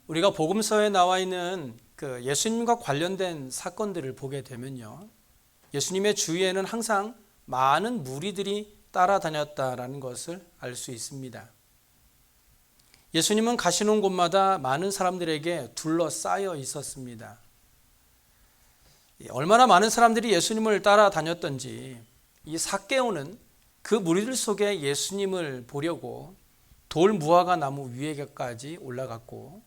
우리가 복음서에 나와 있는 그 예수님과 관련된 사건들을 보게 되면요, 예수님의 주위에는 항상 많은 무리들이 따라다녔다라는 것을 알 수 있습니다. 예수님은 가시는 곳마다 많은 사람들에게 둘러싸여 있었습니다. 얼마나 많은 사람들이 예수님을 따라다녔던지 이 삭개오는 그 무리들 속에 예수님을 보려고 돌 무화과 나무 위에까지 올라갔고,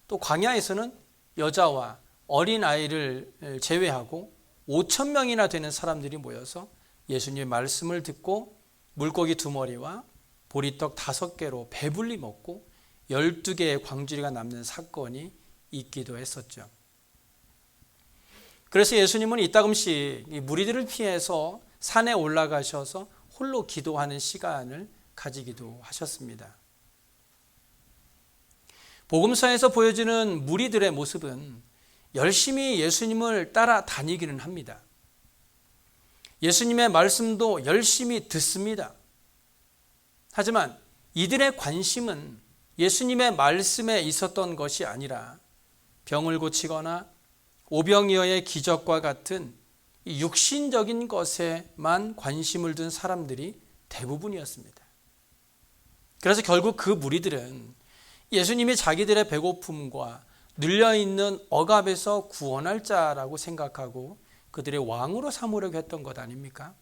또 광야에서는 여자와 어린아이를 제외하고 5,000명이나 되는 사람들이 모여서 예수님의 말씀을 듣고 물고기 2마리와 보리떡 5개로 배불리 먹고 12개의 광주리가 남는 사건이 있기도 했었죠. 그래서 예수님은 이따금씩 이 무리들을 피해서 산에 올라가셔서 홀로 기도하는 시간을 가지기도 하셨습니다. 복음서에서 보여지는 무리들의 모습은 열심히 예수님을 따라다니기는 합니다. 예수님의 말씀도 열심히 듣습니다. 하지만 이들의 관심은 예수님의 말씀에 있었던 것이 아니라 병을 고치거나 오병이어의 기적과 같은 육신적인 것에만 관심을 둔 사람들이 대부분이었습니다. 그래서 결국 그 무리들은 예수님이 자기들의 배고픔과 눌려있는 억압에서 구원할 자라고 생각하고 그들의 왕으로 삼으려고 했던 것 아닙니까?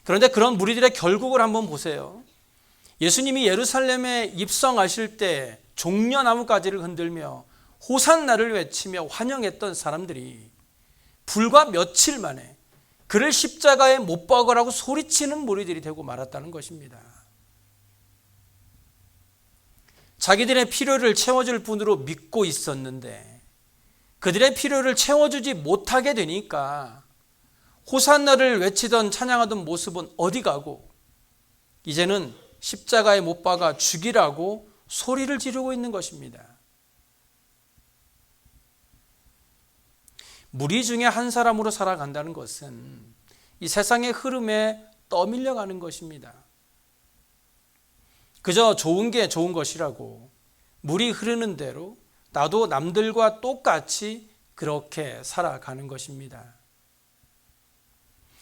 그런데 그런 무리들의 결국을 한번 보세요. 예수님이 예루살렘에 입성하실 때 종려나무가지를 흔들며 호산나를 외치며 환영했던 사람들이 불과 며칠 만에 그를 십자가에 못 박으라고 소리치는 무리들이 되고 말았다는 것입니다. 자기들의 필요를 채워줄 분으로 믿고 있었는데 그들의 필요를 채워주지 못하게 되니까 호산나를 외치던 찬양하던 모습은 어디 가고 이제는 십자가에 못 박아 죽이라고 소리를 지르고 있는 것입니다. 무리 중에 한 사람으로 살아간다는 것은 이 세상의 흐름에 떠밀려가는 것입니다. 그저 좋은 게 좋은 것이라고 물이 흐르는 대로 나도 남들과 똑같이 그렇게 살아가는 것입니다.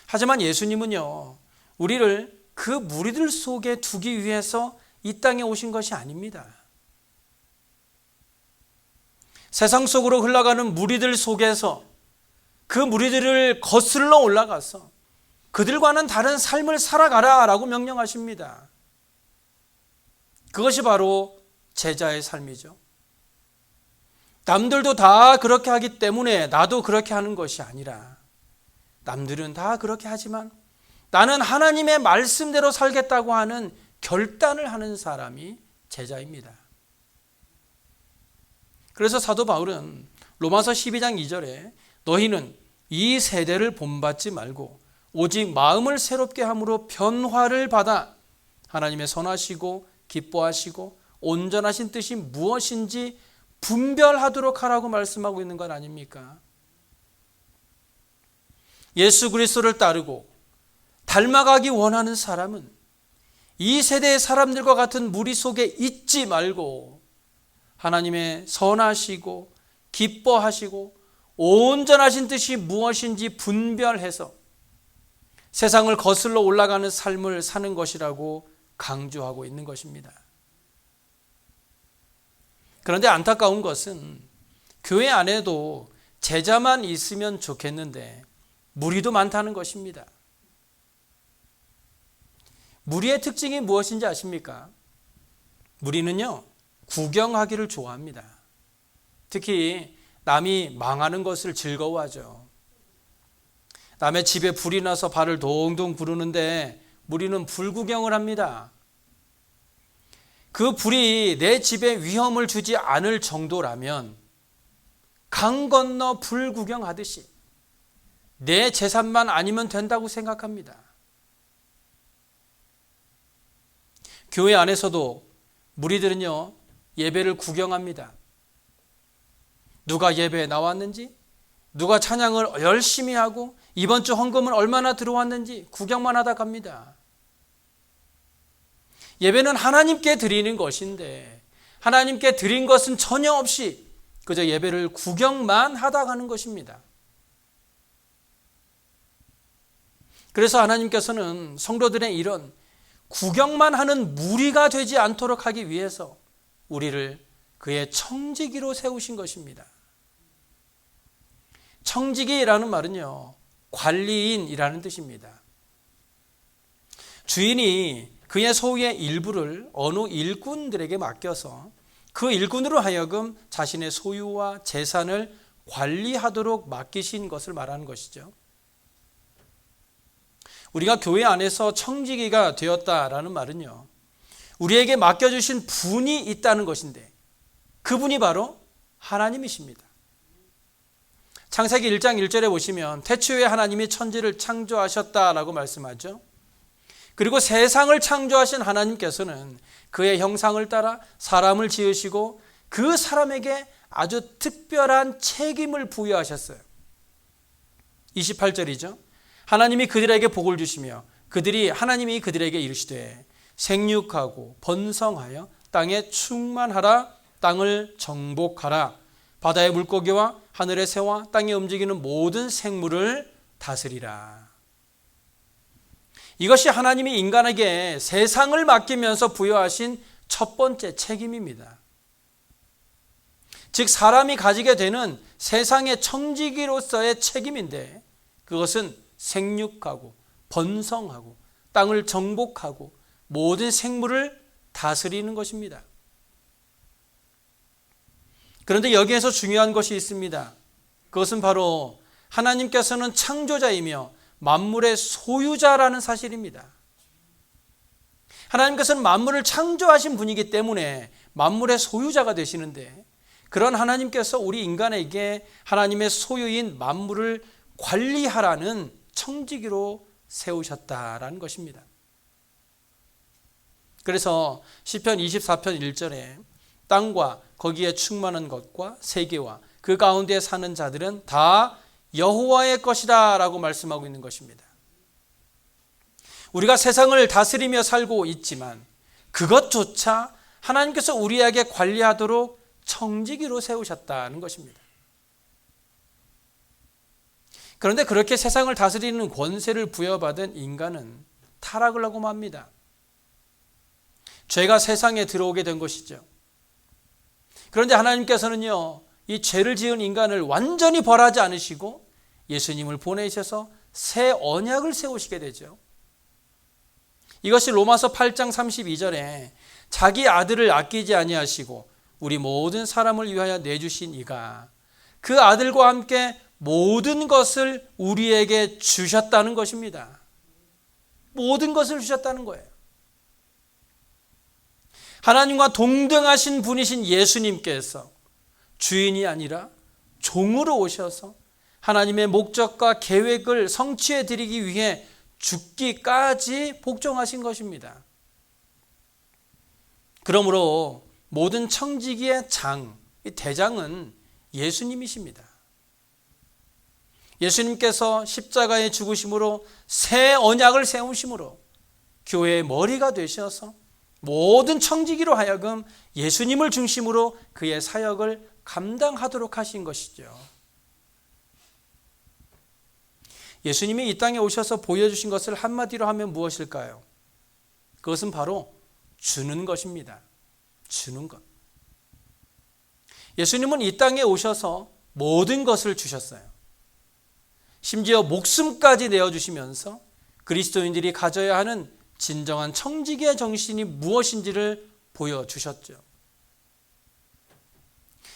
하지만 예수님은요, 우리를 그 무리들 속에 두기 위해서 이 땅에 오신 것이 아닙니다. 세상 속으로 흘러가는 무리들 속에서 그 무리들을 거슬러 올라가서 그들과는 다른 삶을 살아가라라고 명령하십니다. 그것이 바로 제자의 삶이죠. 남들도 다 그렇게 하기 때문에 나도 그렇게 하는 것이 아니라 남들은 다 그렇게 하지만 나는 하나님의 말씀대로 살겠다고 하는 결단을 하는 사람이 제자입니다. 그래서 사도 바울은 로마서 12장 2절에 너희는 이 세대를 본받지 말고 오직 마음을 새롭게 함으로 변화를 받아 하나님의 선하시고 기뻐하시고 온전하신 뜻이 무엇인지 분별하도록 하라고 말씀하고 있는 것 아닙니까? 예수 그리스도를 따르고 닮아가기 원하는 사람은 이 세대의 사람들과 같은 무리 속에 있지 말고 하나님의 선하시고 기뻐하시고 온전하신 뜻이 무엇인지 분별해서 세상을 거슬러 올라가는 삶을 사는 것이라고 강조하고 있는 것입니다. 그런데 안타까운 것은 교회 안에도 제자만 있으면 좋겠는데 무리도 많다는 것입니다. 무리의 특징이 무엇인지 아십니까? 무리는요, 구경하기를 좋아합니다. 특히 남이 망하는 것을 즐거워하죠. 남의 집에 불이 나서 발을 동동 구르는데 무리는 불구경을 합니다. 그 불이 내 집에 위험을 주지 않을 정도라면 강 건너 불구경하듯이 내 재산만 아니면 된다고 생각합니다. 교회 안에서도 무리들은요, 예배를 구경합니다. 누가 예배에 나왔는지, 누가 찬양을 열심히 하고 이번 주 헌금은 얼마나 들어왔는지 구경만 하다 갑니다. 예배는 하나님께 드리는 것인데 하나님께 드린 것은 전혀 없이 그저 예배를 구경만 하다 가는 것입니다. 그래서 하나님께서는 성도들의 이런 구경만 하는 무리가 되지 않도록 하기 위해서 우리를 그의 청지기로 세우신 것입니다. 청지기라는 말은요, 관리인이라는 뜻입니다. 주인이 그의 소유의 일부를 어느 일꾼들에게 맡겨서 그 일꾼으로 하여금 자신의 소유와 재산을 관리하도록 맡기신 것을 말하는 것이죠. 우리가 교회 안에서 청지기가 되었다라는 말은요, 우리에게 맡겨주신 분이 있다는 것인데 그분이 바로 하나님이십니다. 창세기 1장 1절에 보시면 태초에 하나님이 천지를 창조하셨다라고 말씀하죠. 그리고 세상을 창조하신 하나님께서는 그의 형상을 따라 사람을 지으시고 그 사람에게 아주 특별한 책임을 부여하셨어요. 28절이죠. 하나님이 그들에게 복을 주시며 하나님이 그들에게 이르시되 생육하고 번성하여 땅에 충만하라, 땅을 정복하라, 바다의 물고기와 하늘의 새와 땅에 움직이는 모든 생물을 다스리라. 이것이 하나님이 인간에게 세상을 맡기면서 부여하신 첫 번째 책임입니다. 즉 사람이 가지게 되는 세상의 청지기로서의 책임인데 그것은 생육하고 번성하고 땅을 정복하고 모든 생물을 다스리는 것입니다. 그런데 여기에서 중요한 것이 있습니다. 그것은 바로 하나님께서는 창조자이며 만물의 소유자라는 사실입니다. 하나님께서는 만물을 창조하신 분이기 때문에 만물의 소유자가 되시는데 그런 하나님께서 우리 인간에게 하나님의 소유인 만물을 관리하라는 청지기로 세우셨다라는 것입니다. 그래서 시편 24편 1절에 땅과 거기에 충만한 것과 세계와 그 가운데 사는 자들은 다 여호와의 것이다 라고 말씀하고 있는 것입니다. 우리가 세상을 다스리며 살고 있지만 그것조차 하나님께서 우리에게 관리하도록 청지기로 세우셨다는 것입니다. 그런데 그렇게 세상을 다스리는 권세를 부여받은 인간은 타락을 하고 맙니다. 죄가 세상에 들어오게 된 것이죠. 그런데 하나님께서는요, 이 죄를 지은 인간을 완전히 벌하지 않으시고 예수님을 보내셔서 새 언약을 세우시게 되죠. 이것이 로마서 8장 32절에 자기 아들을 아끼지 아니하시고 우리 모든 사람을 위하여 내주신 이가 그 아들과 함께 모든 것을 우리에게 주셨다는 것입니다. 모든 것을 주셨다는 거예요. 하나님과 동등하신 분이신 예수님께서 주인이 아니라 종으로 오셔서 하나님의 목적과 계획을 성취해 드리기 위해 죽기까지 복종하신 것입니다. 그러므로 모든 청지기의 이 대장은 예수님이십니다. 예수님께서 십자가에 죽으심으로 새 언약을 세우심으로 교회의 머리가 되셔서 모든 청지기로 하여금 예수님을 중심으로 그의 사역을 감당하도록 하신 것이죠. 예수님이 이 땅에 오셔서 보여주신 것을 한마디로 하면 무엇일까요? 그것은 바로 주는 것입니다. 주는 것. 예수님은 이 땅에 오셔서 모든 것을 주셨어요. 심지어 목숨까지 내어주시면서 그리스도인들이 가져야 하는 진정한 청지기의 정신이 무엇인지를 보여주셨죠.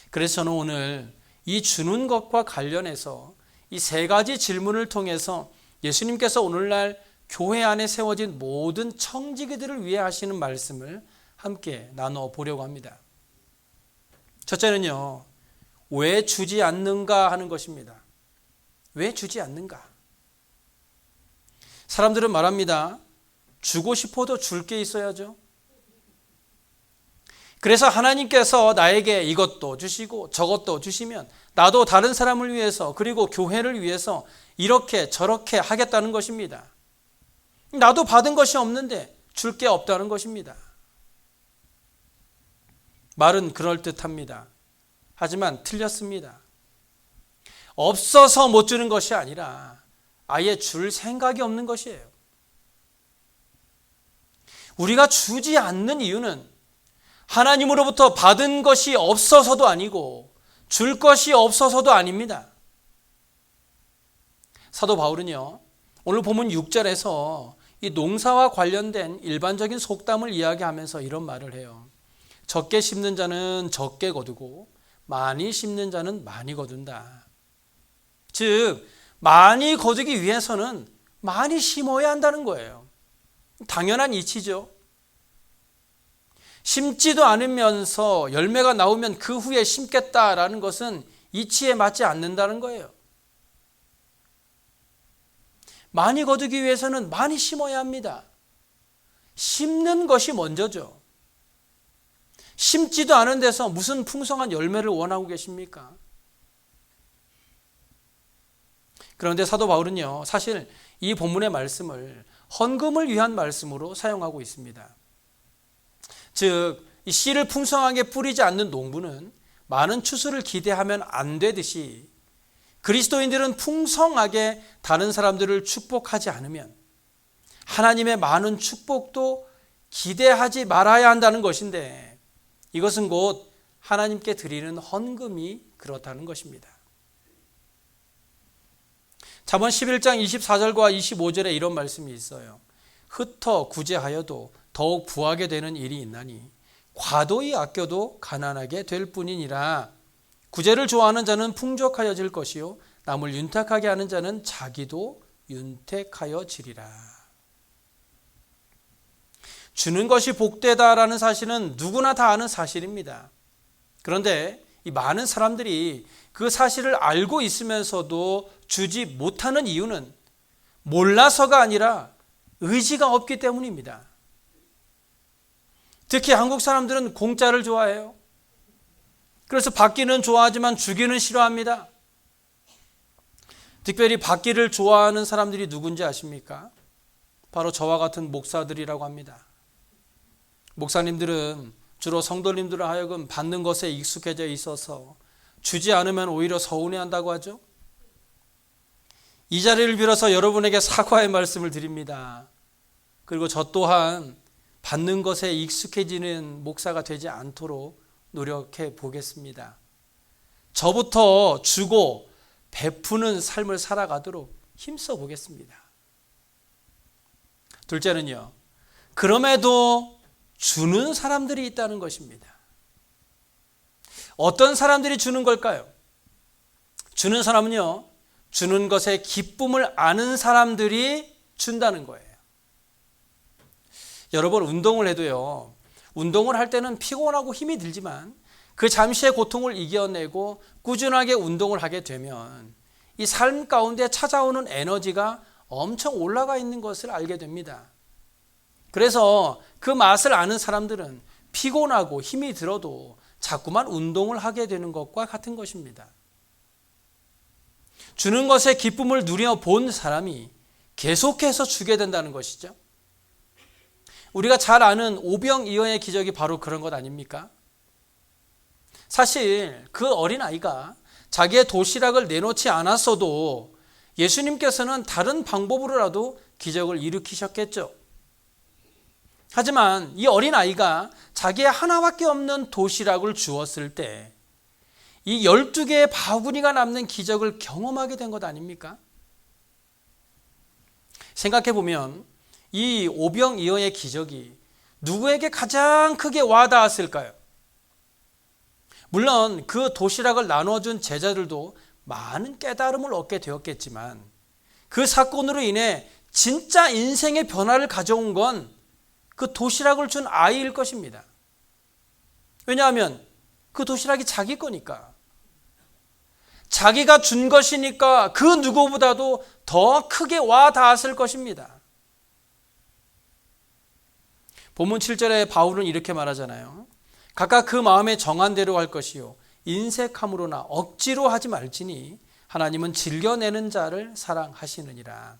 그래서 저는 오늘 이 주는 것과 관련해서 이 세 가지 질문을 통해서 예수님께서 오늘날 교회 안에 세워진 모든 청지기들을 위해 하시는 말씀을 함께 나눠보려고 합니다. 첫째는요, 왜 주지 않는가 하는 것입니다. 왜 주지 않는가? 사람들은 말합니다. 주고 싶어도 줄 게 있어야죠. 그래서 하나님께서 나에게 이것도 주시고 저것도 주시면 나도 다른 사람을 위해서 그리고 교회를 위해서 이렇게 저렇게 하겠다는 것입니다. 나도 받은 것이 없는데 줄 게 없다는 것입니다. 말은 그럴듯합니다. 하지만 틀렸습니다. 없어서 못 주는 것이 아니라 아예 줄 생각이 없는 것이에요. 우리가 주지 않는 이유는 하나님으로부터 받은 것이 없어서도 아니고 줄 것이 없어서도 아닙니다. 사도 바울은요, 오늘 본문 6절에서 이 농사와 관련된 일반적인 속담을 이야기하면서 이런 말을 해요. 적게 심는 자는 적게 거두고 많이 심는 자는 많이 거둔다. 즉 많이 거두기 위해서는 많이 심어야 한다는 거예요. 당연한 이치죠. 심지도 않으면서 열매가 나오면 그 후에 심겠다라는 것은 이치에 맞지 않는다는 거예요. 많이 거두기 위해서는 많이 심어야 합니다. 심는 것이 먼저죠. 심지도 않은 데서 무슨 풍성한 열매를 원하고 계십니까? 그런데 사도 바울은요, 사실 이 본문의 말씀을 헌금을 위한 말씀으로 사용하고 있습니다. 즉, 이 씨를 풍성하게 뿌리지 않는 농부는 많은 추수를 기대하면 안 되듯이 그리스도인들은 풍성하게 다른 사람들을 축복하지 않으면 하나님의 많은 축복도 기대하지 말아야 한다는 것인데, 이것은 곧 하나님께 드리는 헌금이 그렇다는 것입니다. 잠언 11장 24절과 25절에 이런 말씀이 있어요. 흩어 구제하여도 더욱 부하게 되는 일이 있나니 과도히 아껴도 가난하게 될 뿐이니라. 구제를 좋아하는 자는 풍족하여질 것이요 남을 윤택하게 하는 자는 자기도 윤택하여지리라. 주는 것이 복되다라는 사실은 누구나 다 아는 사실입니다. 그런데 이 많은 사람들이 그 사실을 알고 있으면서도 주지 못하는 이유는 몰라서가 아니라 의지가 없기 때문입니다. 특히 한국 사람들은 공짜를 좋아해요. 그래서 받기는 좋아하지만 주기는 싫어합니다. 특별히 받기를 좋아하는 사람들이 누군지 아십니까? 바로 저와 같은 목사들이라고 합니다. 목사님들은 주로 성도님들을 하여금 받는 것에 익숙해져 있어서 주지 않으면 오히려 서운해한다고 하죠. 이 자리를 빌어서 여러분에게 사과의 말씀을 드립니다. 그리고 저 또한 받는 것에 익숙해지는 목사가 되지 않도록 노력해 보겠습니다. 저부터 주고 베푸는 삶을 살아가도록 힘써 보겠습니다. 둘째는요, 그럼에도 주는 사람들이 있다는 것입니다. 어떤 사람들이 주는 걸까요? 주는 사람은요, 주는 것의 기쁨을 아는 사람들이 준다는 거예요. 여러분, 운동을 해도요, 운동을 할 때는 피곤하고 힘이 들지만 그 잠시의 고통을 이겨내고 꾸준하게 운동을 하게 되면 이 삶 가운데 찾아오는 에너지가 엄청 올라가 있는 것을 알게 됩니다. 그래서 그 맛을 아는 사람들은 피곤하고 힘이 들어도 자꾸만 운동을 하게 되는 것과 같은 것입니다. 주는 것의 기쁨을 누려본 사람이 계속해서 주게 된다는 것이죠. 우리가 잘 아는 오병이어의 기적이 바로 그런 것 아닙니까? 사실 그 어린아이가 자기의 도시락을 내놓지 않았어도 예수님께서는 다른 방법으로라도 기적을 일으키셨겠죠. 하지만 이 어린아이가 자기의 하나밖에 없는 도시락을 주었을 때 이 12개의 바구니가 남는 기적을 경험하게 된 것 아닙니까? 생각해 보면 이 오병이어의 기적이 누구에게 가장 크게 와닿았을까요? 물론 그 도시락을 나눠준 제자들도 많은 깨달음을 얻게 되었겠지만 그 사건으로 인해 진짜 인생의 변화를 가져온 건 그 도시락을 준 아이일 것입니다. 왜냐하면 그 도시락이 자기 거니까. 자기가 준 것이니까 그 누구보다도 더 크게 와 닿았을 것입니다. 본문 7절에 바울은 이렇게 말하잖아요. 각각 그 마음에 정한 대로 할 것이요 인색함으로나 억지로 하지 말지니 하나님은 즐겨내는 자를 사랑하시느니라.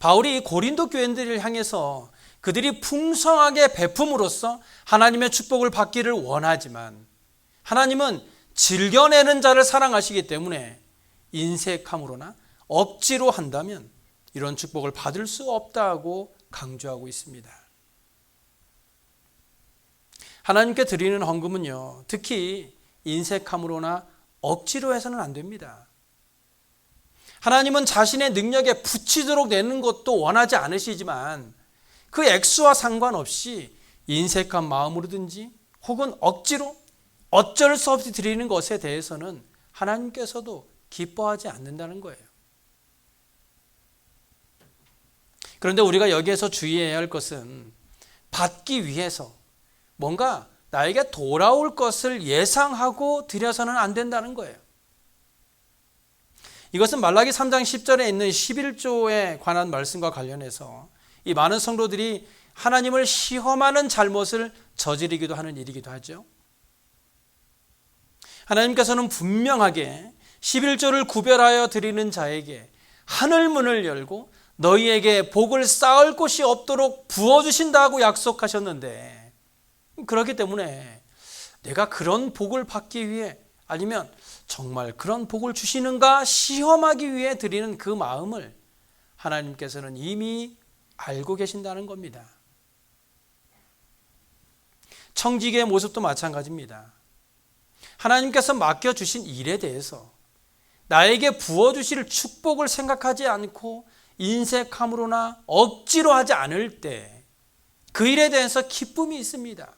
바울이 고린도 교인들을 향해서 그들이 풍성하게 베품으로써 하나님의 축복을 받기를 원하지만 하나님은 즐겨내는 자를 사랑하시기 때문에 인색함으로나 억지로 한다면 이런 축복을 받을 수 없다고 강조하고 있습니다. 하나님께 드리는 헌금은요, 특히 인색함으로나 억지로 해서는 안 됩니다. 하나님은 자신의 능력에 부치도록 내는 것도 원하지 않으시지만 그 액수와 상관없이 인색한 마음으로든지 혹은 억지로 어쩔 수 없이 드리는 것에 대해서는 하나님께서도 기뻐하지 않는다는 거예요. 그런데 우리가 여기에서 주의해야 할 것은 받기 위해서 뭔가 나에게 돌아올 것을 예상하고 드려서는 안 된다는 거예요. 이것은 말라기 3장 10절에 있는 11조에 관한 말씀과 관련해서 이 많은 성도들이 하나님을 시험하는 잘못을 저지르기도 하는 일이기도 하죠. 하나님께서는 분명하게 11조를 구별하여 드리는 자에게 하늘 문을 열고 너희에게 복을 쌓을 곳이 없도록 부어주신다고 약속하셨는데, 그렇기 때문에 내가 그런 복을 받기 위해 아니면 정말 그런 복을 주시는가 시험하기 위해 드리는 그 마음을 하나님께서는 이미 알고 계신다는 겁니다. 청지기의 모습도 마찬가지입니다. 하나님께서 맡겨주신 일에 대해서 나에게 부어주실 축복을 생각하지 않고 인색함으로나 억지로 하지 않을 때 그 일에 대해서 기쁨이 있습니다.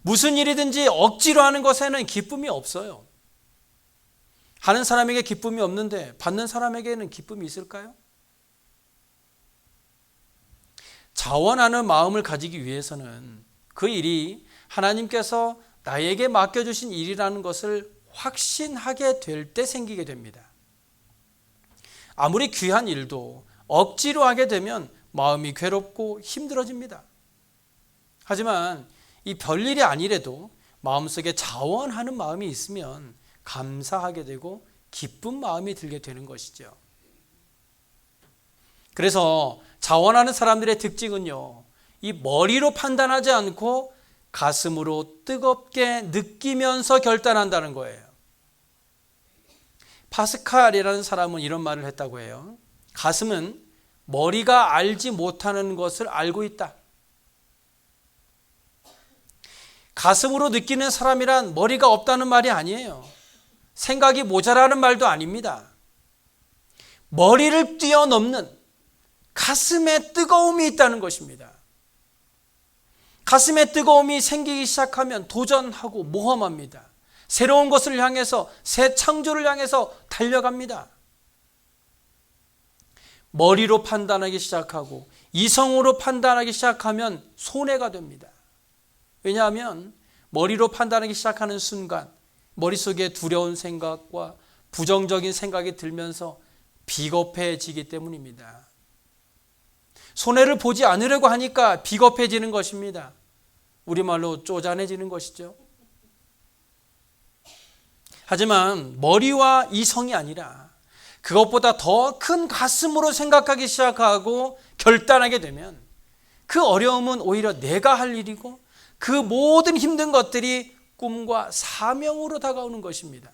무슨 일이든지 억지로 하는 것에는 기쁨이 없어요. 하는 사람에게 기쁨이 없는데 받는 사람에게는 기쁨이 있을까요? 자원하는 마음을 가지기 위해서는 그 일이 하나님께서 나에게 맡겨주신 일이라는 것을 확신하게 될 때 생기게 됩니다. 아무리 귀한 일도 억지로 하게 되면 마음이 괴롭고 힘들어집니다. 하지만 이 별일이 아니래도 마음속에 자원하는 마음이 있으면 감사하게 되고 기쁜 마음이 들게 되는 것이죠. 그래서 자원하는 사람들의 특징은요, 이 머리로 판단하지 않고 가슴으로 뜨겁게 느끼면서 결단한다는 거예요. 파스칼이라는 사람은 이런 말을 했다고 해요. 가슴은 머리가 알지 못하는 것을 알고 있다. 가슴으로 느끼는 사람이란 머리가 없다는 말이 아니에요. 생각이 모자라는 말도 아닙니다. 머리를 뛰어넘는 가슴에 뜨거움이 있다는 것입니다. 가슴에 뜨거움이 생기기 시작하면 도전하고 모험합니다. 새로운 것을 향해서, 새 창조를 향해서 달려갑니다. 머리로 판단하기 시작하고 이성으로 판단하기 시작하면 손해가 됩니다. 왜냐하면 머리로 판단하기 시작하는 순간 머릿속에 두려운 생각과 부정적인 생각이 들면서 비겁해지기 때문입니다. 손해를 보지 않으려고 하니까 비겁해지는 것입니다. 우리말로 쪼잔해지는 것이죠. 하지만 머리와 이성이 아니라 그것보다 더 큰 가슴으로 생각하기 시작하고 결단하게 되면 그 어려움은 오히려 내가 할 일이고 그 모든 힘든 것들이 꿈과 사명으로 다가오는 것입니다.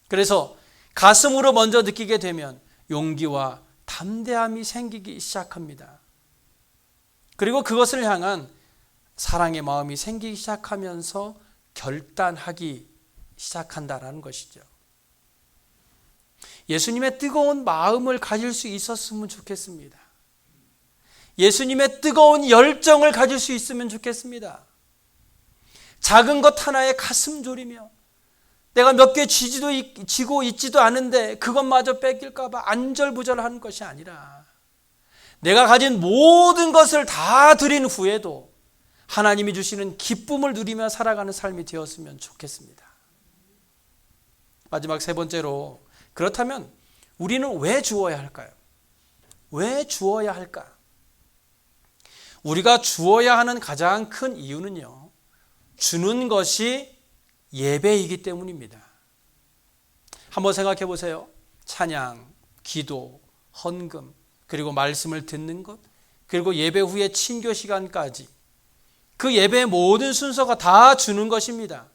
그래서 가슴으로 먼저 느끼게 되면 용기와 담대함이 생기기 시작합니다. 그리고 그것을 향한 사랑의 마음이 생기기 시작하면서 결단하기 시작한다라는 것이죠. 예수님의 뜨거운 마음을 가질 수 있었으면 좋겠습니다. 예수님의 뜨거운 열정을 가질 수 있으면 좋겠습니다. 작은 것 하나에 가슴 졸이며 내가 몇 개 쥐고 있지도 않은데 그것마저 뺏길까 봐 안절부절하는 것이 아니라 내가 가진 모든 것을 다 드린 후에도 하나님이 주시는 기쁨을 누리며 살아가는 삶이 되었으면 좋겠습니다. 마지막 세 번째로, 그렇다면 우리는 왜 주어야 할까요? 왜 주어야 할까? 우리가 주어야 하는 가장 큰 이유는요, 주는 것이 예배이기 때문입니다. 한번 생각해 보세요. 찬양, 기도, 헌금, 그리고 말씀을 듣는 것, 그리고 예배 후에 친교 시간까지 그 예배의 모든 순서가 다 주는 것입니다.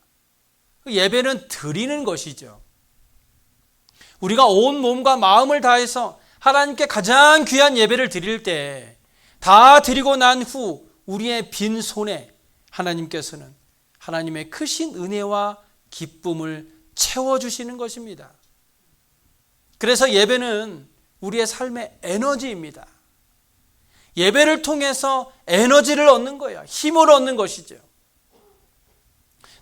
그 예배는 드리는 것이죠. 우리가 온 몸과 마음을 다해서 하나님께 가장 귀한 예배를 드릴 때 다 드리고 난 후 우리의 빈 손에 하나님께서는 하나님의 크신 은혜와 기쁨을 채워주시는 것입니다. 그래서 예배는 우리의 삶의 에너지입니다. 예배를 통해서 에너지를 얻는 거예요. 힘을 얻는 것이죠.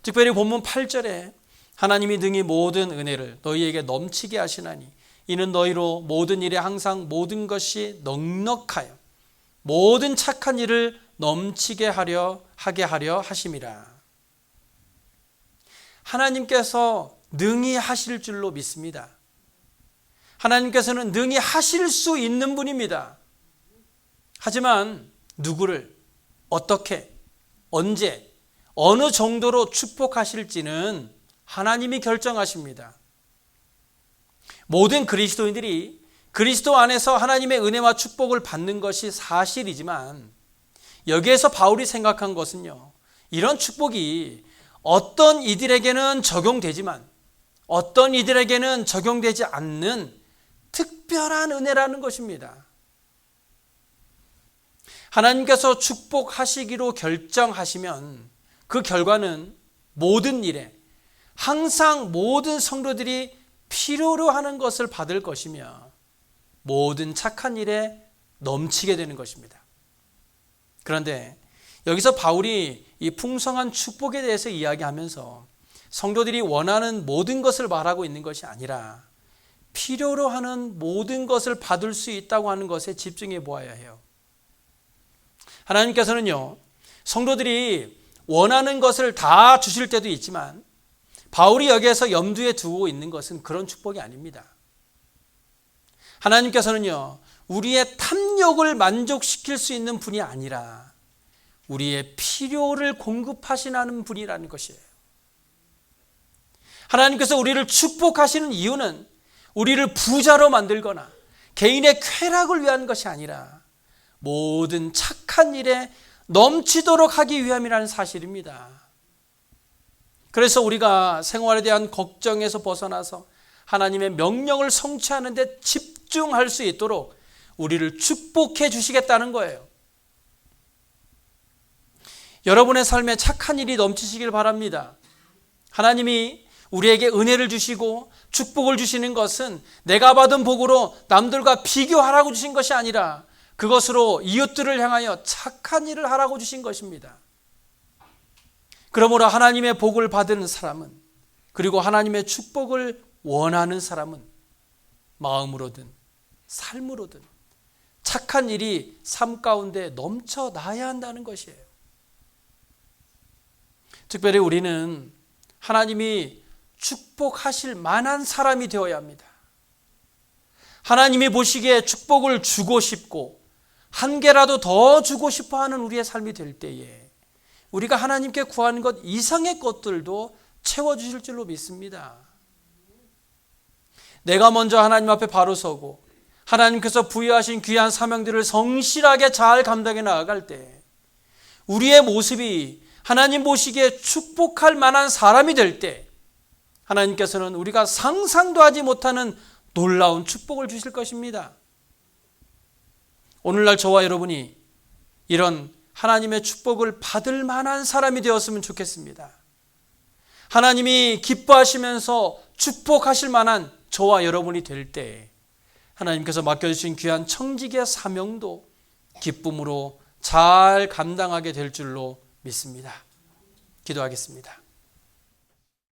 특별히 본문 8절에 하나님이 능히 모든 은혜를 너희에게 넘치게 하시나니 이는 너희로 모든 일에 항상 모든 것이 넉넉하여 모든 착한 일을 넘치게 하게 하려 하심이라. 하나님께서 능히 하실 줄로 믿습니다. 하나님께서는 능히 하실 수 있는 분입니다. 하지만 누구를 어떻게 언제 어느 정도로 축복하실지는 하나님이 결정하십니다. 모든 그리스도인들이 그리스도 안에서 하나님의 은혜와 축복을 받는 것이 사실이지만 여기에서 바울이 생각한 것은요, 이런 축복이 어떤 이들에게는 적용되지만 어떤 이들에게는 적용되지 않는 특별한 은혜라는 것입니다. 하나님께서 축복하시기로 결정하시면 그 결과는 모든 일에 항상 모든 성도들이 필요로 하는 것을 받을 것이며 모든 착한 일에 넘치게 되는 것입니다. 그런데 여기서 바울이 이 풍성한 축복에 대해서 이야기하면서 성도들이 원하는 모든 것을 말하고 있는 것이 아니라 필요로 하는 모든 것을 받을 수 있다고 하는 것에 집중해 보아야 해요. 하나님께서는요, 성도들이 원하는 것을 다 주실 때도 있지만 바울이 여기에서 염두에 두고 있는 것은 그런 축복이 아닙니다. 하나님께서는요, 우리의 탐욕을 만족시킬 수 있는 분이 아니라 우리의 필요를 공급하시는 분이라는 것이에요. 하나님께서 우리를 축복하시는 이유는 우리를 부자로 만들거나 개인의 쾌락을 위한 것이 아니라 모든 착한 일에 넘치도록 하기 위함이라는 사실입니다. 그래서 우리가 생활에 대한 걱정에서 벗어나서 하나님의 명령을 성취하는 데 집중할 수 있도록 우리를 축복해 주시겠다는 거예요. 여러분의 삶에 착한 일이 넘치시길 바랍니다. 하나님이 우리에게 은혜를 주시고 축복을 주시는 것은 내가 받은 복으로 남들과 비교하라고 주신 것이 아니라 그것으로 이웃들을 향하여 착한 일을 하라고 주신 것입니다. 그러므로 하나님의 복을 받은 사람은, 그리고 하나님의 축복을 원하는 사람은 마음으로든 삶으로든 착한 일이 삶 가운데 넘쳐나야 한다는 것이에요. 특별히 우리는 하나님이 축복하실 만한 사람이 되어야 합니다. 하나님이 보시기에 축복을 주고 싶고 한 개라도 더 주고 싶어 하는 우리의 삶이 될 때에 우리가 하나님께 구하는 것 이상의 것들도 채워주실 줄로 믿습니다. 내가 먼저 하나님 앞에 바로 서고 하나님께서 부여하신 귀한 사명들을 성실하게 잘 감당해 나아갈 때 우리의 모습이 하나님 보시기에 축복할 만한 사람이 될 때 하나님께서는 우리가 상상도 하지 못하는 놀라운 축복을 주실 것입니다. 오늘날 저와 여러분이 이런 하나님의 축복을 받을 만한 사람이 되었으면 좋겠습니다. 하나님이 기뻐하시면서 축복하실 만한 저와 여러분이 될 때 하나님께서 맡겨주신 귀한 청지기의 사명도 기쁨으로 잘 감당하게 될 줄로 믿습니다. 기도하겠습니다.